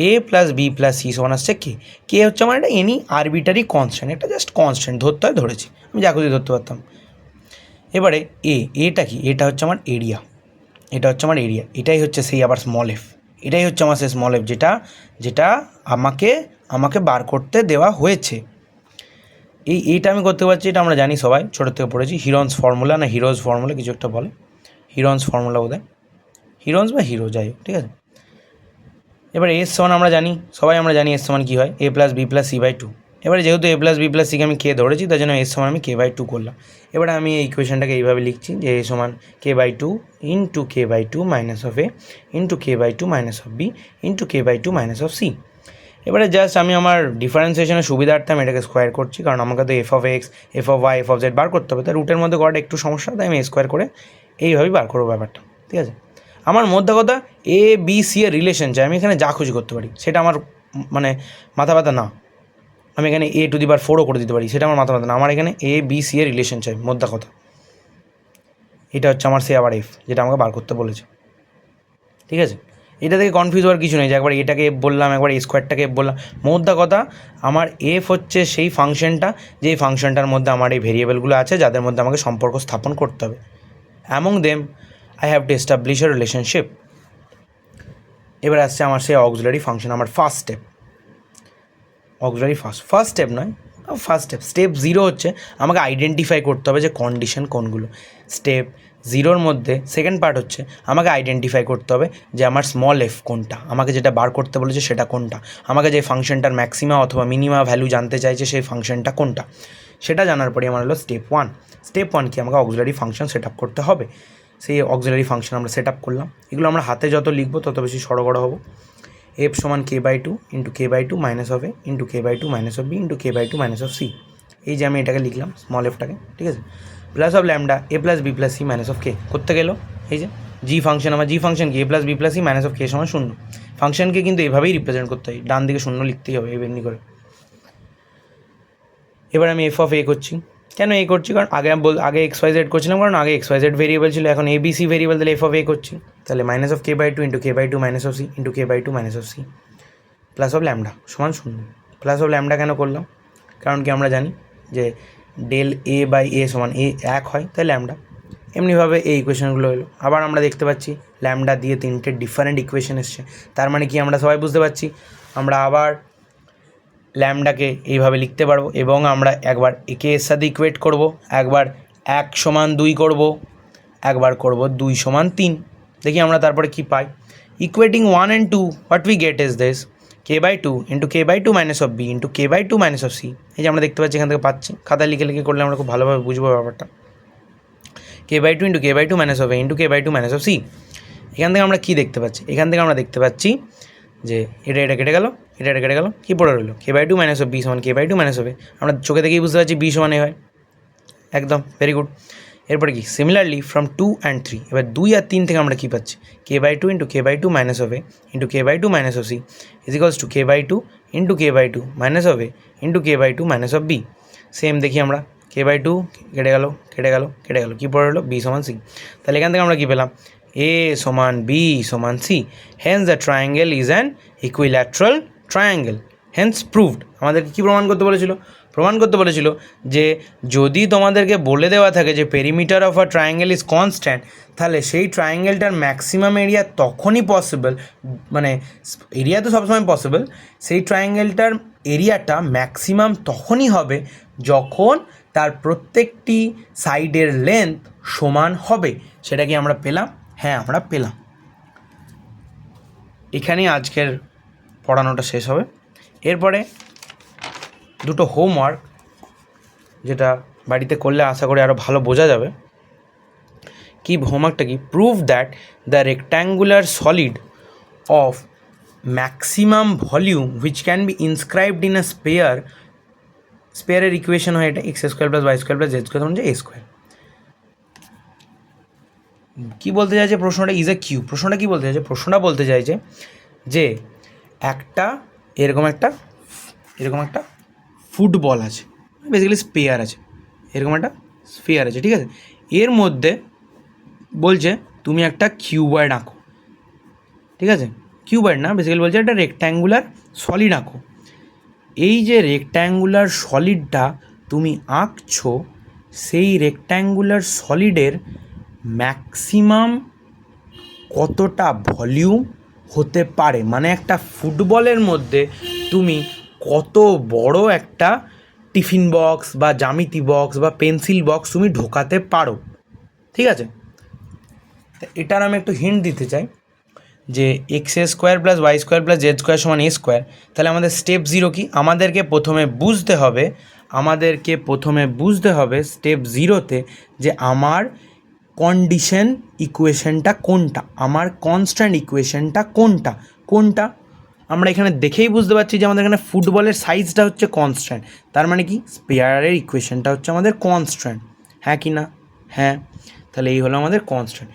A: এ প্লাস বি প্লাস সি সমান আসছে কে হচ্ছে আমার একটা এনি আরবিটারি কনস্ট্যান্ট, এটা জাস্ট কনস্ট্যান্ট ধরতে হয়, ধরেছি, আমি যা খুশি ধরতে পারতাম। এবারে এটা কি, এটা হচ্ছে আমার এরিয়া, এটা হচ্ছে আমার এরিয়া, এটাই হচ্ছে সেই আবার স্মল এফ, এটাই হচ্ছে আমার সেই স্মল এফ যেটা আমাকে বার করতে দেওয়া হয়েছে। এইটা আমি করতে পারছি, এটা আমরা জানি সবাই ছোটোর থেকে পড়েছি, হিরন্স ফর্মুলা না হিরোজ ফর্মুলা কিছু একটা বলে, হিরন্স ফর্মুলা বোধহয়, হিরন্স বা হিরো, যাই হোক, ঠিক আছে। এবার এস সমান আমরা জানি, সবাই আমরা জানি এস সমান কী হয়, a plus B plus C by 2। এবারে যেহেতু a প্লাস বি প্লাস সিকে আমি কে ধরেছি, তার জন্য এস সমান আমি কে বাই 2 করলাম। এবারে আমি এই ইকুয়েশনটাকে এইভাবে লিখছি যে এ সমান k by 2 into k by 2 minus of A into k by 2 minus of b into k by 2 minus of c. এবারে জাস্ট আমি আমার ডিফারেন্সিয়েশনের সুবিধার্থে আমি এটাকে স্কোয়ার করছি, কারণ আমাকে তো f of x, F of Y, F of z বার করতে হবে, তাই রুটের মধ্যে করাটা একটু সমস্যা, তাই আমি স্কোয়ার করে এইভাবেই বার করবো ব্যাপারটা, ঠিক আছে। আমার মধ্যে কথা এ বি সি এর রিলেশন চাই, আমি এখানে যা খুশি করতে পারি, সেটা আমার মানে মাথা ব্যথা না। আমি এখানে a টু দি পাওয়ার 4ও করে দিতে পারি, সেটা আমার মাথা ব্যথা না। আমার এখানে এ বি সি এর রিলেশন চাই, মধ্যে কথা। এটা হচ্ছে আমার সে আবার এফ, যেটা আমাকে বার করতে বলেছে, ঠিক আছে। এটা থেকে কনফিউজ হওয়ার কিছু নেই যে একবার এটাকে এফ বললাম, একবার এ স্কোয়ারটাকে এফ বললাম। মোদ্দা কথা আমার এফ হচ্ছে সেই ফাংশনটা, যেই ফাংশনটার মধ্যে আমার এই ভেরিয়েবলগুলো আছে, যাদের মধ্যে আমাকে সম্পর্ক স্থাপন করতে হবে। Among them I have to establish a relationship. এবার আসছে আমার সেই অক্সিলারি ফাংশন, আমার first step, auxiliary first step নয়, ফার্স্ট স্টেপ 0 হচ্ছে আমাকে আইডেন্টিফাই করতে হবে যে কন্ডিশন কোনগুলো। স্টেপ 0-র মধ্যে সেকেন্ড পার্ট হচ্ছে আমাকে আইডেন্টিফাই করতে হবে যে আমার স্মল এফ কোনটা, আমাকে যেটা বার করতে বলেছে সেটা কোনটা, আমাকে যে ফাংশনটার ম্যাক্সিমা অথবা মিনিমা ভ্যালু জানতে চাইছে সেই ফাংশনটা কোনটা, সেটা জানার পরে আমার হলো স্টেপ 1। স্টেপ 1 কি, আমাকে অক্সিলারি ফাংশন সেট আপ করতে হবে। সেই অক্সিলারি ফাংশন আমরা সেট আপ করলাম। এগুলো আমরা হাতে যত লিখবো তত বেশি সড়গড় হবো। এফ সমান k/2 into k/2 minus of A into k/2 minus of b into k/2 minus of c. এই যে আমি এটাকে লিখলাম স্মল এফটাকে, ঠিক আছে, plus of lambda a plus B plus c minus of k. করতে গেল এই যে জি ফাংশন, আমার জি ফাংশন কি, a plus B plus c minus of k সমান 0। ফাংশনকে কিন্তু এভাবেই রিপ্রেজেন্ট করতে হয়, ডান দিকে 0 লিখতেই হবে এমনি করে। এবার আমি এফ অফ এ করছি। কেন এ করছি? কারণ আগে এক্স ওয়াই জেড করছিলাম, কারণ আগে এক্স ওয়াই জেড ভেরিয়েবল ছিল, এখন এ বি সি ভেরিয়েবল, তাহলে এফ অফ এ করছি। তাহলে minus of k/2 into k/2 minus of C into k/2 minus of C plus of lambda সমান 0। প্লাস অফ ল্যামডা কেন করলাম? কারণ কি আমরা জানি যে ডেল এ বাই এ সমান এ 1 হয়, তাই ল্যামডা। এমনিভাবে এই ইকুয়েশনগুলো হলো। আবার আমরা দেখতে পাচ্ছি ল্যামডা দিয়ে 3টে ডিফারেন্ট ইকুয়েশন এসছে। তার মানে কি আমরা সবাই বুঝতে পারছি আমরা আবার ল্যামডাকে এইভাবে লিখতে পারবো, এবং আমরা একবার একে এর সাথে ইকুয়েট করবো, একবার 1 সমান 2 করবো, একবার করবো 2 সমান 3। দেখি আমরা তারপরে কি পাই। Equating 1 and 2 what we get is this k/2 into k/2 minus of b into k/2 minus of c. এই যে আমরা দেখতে পাচ্ছি এখান থেকে পাচ্ছি, খাতায় লিখে লিখে করলে আমরা খুব ভালোভাবে বুঝবো ব্যাপারটা। k/2 into k/2 minus of A into k/2 minus of C. এখান থেকে আমরা কী দেখতে পাচ্ছি? এখান থেকে আমরা দেখতে পাচ্ছি যে এটা কেটে গেল, এটা কেটে গেল, কী পড়ে রইলো k/2 মাইনাস অফ বি সমান k/2 মাইনাস অফ এ। আমরা চোখে দেখেই বুঝতে পারছি বি সমান এ হয়, একদম ভেরি গুড। এরপরে কি, সিমিলারলি ফ্রম 2 and 3, এবার 2 আর 3 থেকে আমরা কী পাচ্ছি? k/2 into k/2 minus of A into k/2 minus of C is equals to k/2 into k/2 minus of A into k/2 minus of B. Same দেখি আমরা k/2 কেটে গেল, কেটে গেল, কেটে গেল, কী পড়ে হলো? বি সমান সি। তাহলে এখান থেকে আমরা কী পেলাম? এ সমান বি সমান c, hence the triangle is an equilateral triangle, hence proved. আমাদেরকে কী প্রমাণ করতে বলেছিল? প্রমাণ করতে বলেছিল যে যদি তোমাদেরকে বলে দেওয়া থাকে যে perimeter of a triangle is constant, তাহলে সেই ট্রায়াঙ্গেলটার ম্যাক্সিমাম এরিয়া তখনই পসিবল, মানে এরিয়া তো সবসময় পসিবল, সেই ট্রায়াঙ্গেলটার এরিয়াটা ম্যাক্সিমাম তখনই হবে যখন তার প্রত্যেকটি সাইডের লেন্থ সমান হবে। সেটা কি আমরা পেলাম? হ্যাঁ, আমরা পেলাম। এখানেই আজকের পড়ানোটা শেষ হবে। এরপরে দুটো হোমওয়ার্ক, যেটা বাড়িতে করলে আশা করি আরও ভালো বোঝা যাবে। কি হোমওয়ার্কটা কি? Prove that the rectangular solid of maximum volume which can be inscribed in a স্পেয়ারের ইকুয়েশন হয় এটা x² + y² + z² সমান যে a²। কী বলতে চাইছে প্রশ্নটা? Is a cube. প্রশ্নটা কী বলতে চাইছে? প্রশ্নটা বলতে চাইছে যে একটা এরকম একটা ফুটবল আছে, বেসিক্যালি স্পেয়ার আছে, এরকম একটা স্পেয়ার আছে, ঠিক আছে। এর মধ্যে বলছে তুমি একটা কিউবয়েড আঁকো, ঠিক আছে। কিউবয়েড না, বেসিক্যালি বলছে একটা রেক্ট্যাঙ্গুলার সলিড আঁকো। এই যে রেক্ট্যাঙ্গুলার সলিডটা তুমি আঁকছো, সেই রেক্ট্যাঙ্গুলার সলিডের ম্যাক্সিমাম কতটা ভলিউম হতে পারে, মানে একটা ফুটবলের মধ্যে তুমি কত বড় একটা টিফিন বক্স বা জ্যামিতি বক্স বা পেন্সিল বক্স তুমি ঢোকাতে পারো, ঠিক আছে। এটার আমি একটু হিন্ট দিতে চাই যে x² + y² + z² সমান a²। তাহলে আমাদের স্টেপ 0 কি? আমাদেরকে প্রথমে বুঝতে হবে স্টেপ 0তে যে আমার কন্ডিশন ইকুয়েশনটা কোনটা, আমার কনস্ট্যান্ট ইকুয়েশনটা কোনটা। আমরা এখানে দেখেই বুঝতে পারছি যে আমাদের এখানে ফুটবলের সাইজটা হচ্ছে কনস্ট্যান্ট, তার মানে কি স্পেয়ারের ইকুয়েশনটা হচ্ছে আমাদের কনস্ট্যান্ট, হ্যাঁ কি না? হ্যাঁ। তাহলে এই হলো আমাদের কনস্ট্যান্ট।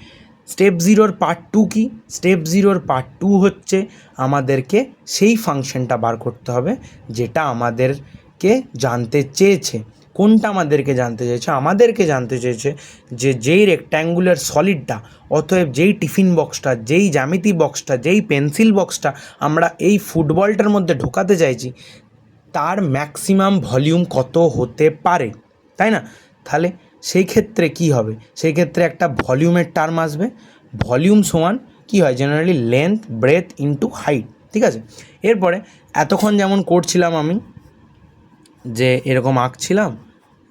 A: স্টেপ 0-র পার্ট 2 কি? স্টেপ 0-র পার্ট 2 হচ্ছে আমাদেরকে সেই ফাংশনটা বার করতে হবে যেটা আমাদেরকে জানতে চেয়েছে। কোনটা আমাদেরকে জানতে চেয়েছে? আমাদেরকে জানতে চেয়েছে যে যেই রেক্ট্যাঙ্গুলার সলিডটা, অতএব যেই টিফিন বক্সটা, যেই জ্যামিতি বক্সটা, যেই পেন্সিল বক্সটা আমরা এই ফুটবলটার মধ্যে ঢোকাতে চাইছি, তার ম্যাক্সিমাম ভলিউম কত হতে পারে, তাই না? তাহলে সেই ক্ষেত্রে কি হবে? সেই ক্ষেত্রে একটা ভলিউমের টার্ম আসবে। ভলিউম সমান কী হয়? Generally length breadth into height, ঠিক আছে। এরপরে এতক্ষণ যেমন করছিলাম আমি যে এরকম আঁকছিলাম,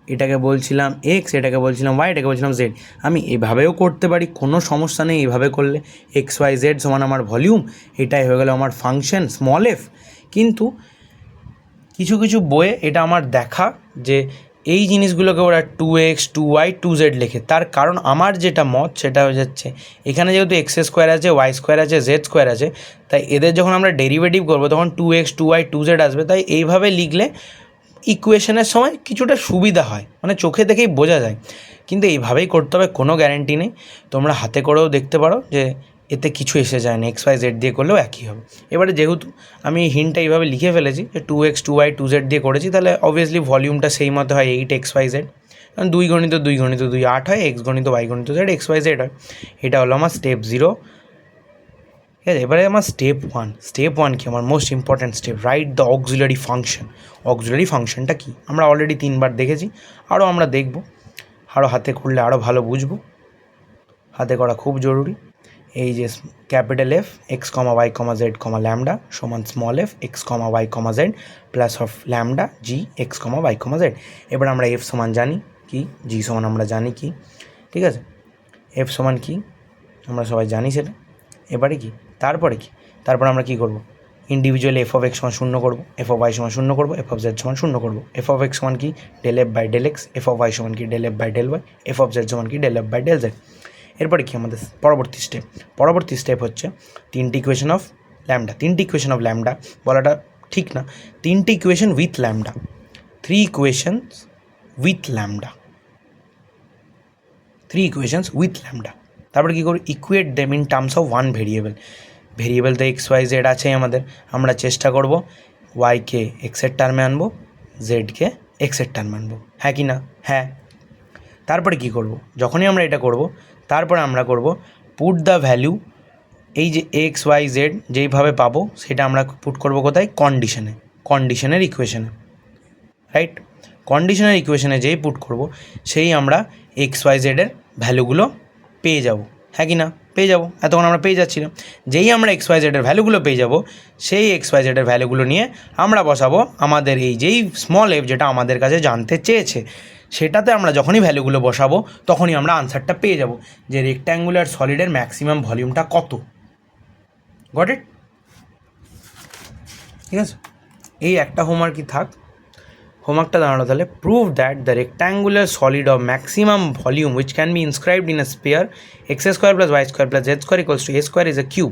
A: এটাকে বলছিলাম এক্স, এটাকে বলছিলাম ওয়াই, এটাকে বলছিলাম জেড। আমি এভাবেও করতে পারি, কোনো সমস্যা নেই। এইভাবে করলে এক্স ওয়াই জেড সমান আমার ভলিউম, এটাই হয়ে গেল আমার ফাংশন স্মল এফ। কিন্তু কিছু কিছু বইয়ে এটা আমার দেখা যে এই জিনিসগুলোকে ওরা 2x 2y 2z লেখে। তার কারণ আমার যেটা মত সেটা হয়ে যাচ্ছে, এখানে যেহেতু এক্স স্কোয়ার আছে, ওয়াই স্কোয়ার আছে, জেড স্কোয়ার আছে, তাই এদের যখন আমরা ডেরিভেটিভ করবো তখন 2x 2y 2z আসবে। তাই এইভাবে লিখলে ইকুয়েশনের সময় কিছুটা সুবিধা হয়, মানে চোখে দেখেই বোঝা যায়। কিন্তু এইভাবেই করতে হবে, কোনো গ্যারেন্টি নেই। তোমরা হাতে করেও দেখতে পারো যে এতে কিছু এসে যায় না, এক্স ওয়াই জেড দিয়ে করলেও একই হবে। এবারে যেহেতু আমি হিন্টটা এইভাবে লিখে ফেলেছি যে 2x 2y 2z দিয়ে করেছি, তাহলে অবভিয়াসলি ভলিউমটা সেই মতো হয় 8x y z। কারণ 2 গণিত 2 গণিত 2 8 হয়, এক্স গণিত ওয়াই গণিত জেড এক্স ওয়াই জেড হয়। এটা হলো আমার স্টেপ 0। ঠিক আছে, এবারে আমার স্টেপ 1। স্টেপ 1 কি? আমার most important step, write the auxiliary function. Auxiliary ফাংশনটা কি আমরা অলরেডি 3বার দেখেছি, আরও আমরা দেখব, আরও হাতে করলে আরও ভালো বুঝবো। হাতে করা খুব জরুরি। এই যে capital F X comma Y comma Z comma lambda সমান small F X comma Y comma Z plus of lambda G X comma Y comma Z. এবার আমরা এফ সমান জানি কি, জি সমান আমরা জানি কি, ঠিক আছে। এফ সমান কি আমরা সবাই জানি সেটা। এবারে কি, তারপরে কি, তারপর আমরা কী করবো, ইন্ডিভিজুয়ালি এফ অফ এক্স সমান 0 করবো, এফ অফ ওয়াই সমান 0 করবো, এফ অফ জেড সমান 0 করবো। এফ অফ এক্স সমান কি, del F by del X, F of Y সমান কি, del F by del Y, F of Z সমান কি, del F by del Z. এরপরে কি আমাদের পরবর্তী স্টেপ হচ্ছে 3টি ইকুয়েশন অফ ল্যামডা। 3টি ইকুয়েশন অফ ল্যামডা বলাটা ঠিক না, 3টি equation with lambda, 3 equations with lambda, 3 equations with lambda. তারপরে কী করব, equate them in terms of 1 variable তো এক্স ওয়াই জেড আছেই আমাদের, আমরা চেষ্টা করব ওয়াইকে এক্সের টার্মে আনবো, জেডকে এক্সের টার্মে আনবো, হ্যাঁ কি না? হ্যাঁ। তারপরে কি করব, যখনই আমরা এটা করব তারপরে আমরা করব পুট দ্য ভ্যালু, এই যে এক্স ওয়াই জেড যেইভাবে পাবো সেটা আমরা পুট করব কোথায়, কন্ডিশনের ইকুয়েশনে, রাইট। কন্ডিশনের ইকুয়েশনে যেই পুট করব সেই আমরা এক্স ওয়াই জেডের ভ্যালুগুলো পেয়ে যাব, হ্যাঁ কি না? পেয়ে যাব। এতক্ষণ আমরা পেয়ে যাচ্ছিলাম। যেই আমরা এক্স ওয়াই জেডের ভ্যালুগুলো পেয়ে যাব, সেই এক্স ওয়াই জেডের ভ্যালুগুলো নিয়ে আমরা বসাবো আমাদের এই যেই স্মল এফ যেটা আমাদের কাছে জানতে চেয়েছে, সেটাতে আমরা যখনই ভ্যালুগুলো বসাবো তখনই আমরা আনসারটা পেয়ে যাব যে রেক্ট্যাঙ্গুলার সলিডের ম্যাক্সিমাম ভলিউমটা কত। Got it? ঠিক আছে, এই একটা হোমওয়ার্কই থাক। হোমওয়ার্কটা দাঁড়ানো তাহলে, prove that the rectangular solid of maximum volume which can be inscribed in a sphere X square plus Y square plus Z square equals to A square is a cube.